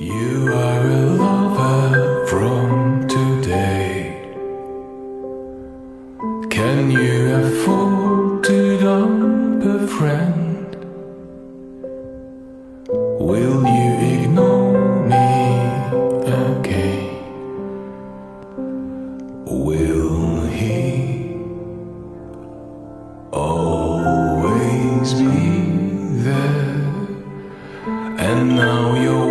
You are a lover from today. Can you afford to dump a friend? Will you ignore me again? Will he always be there? And now you're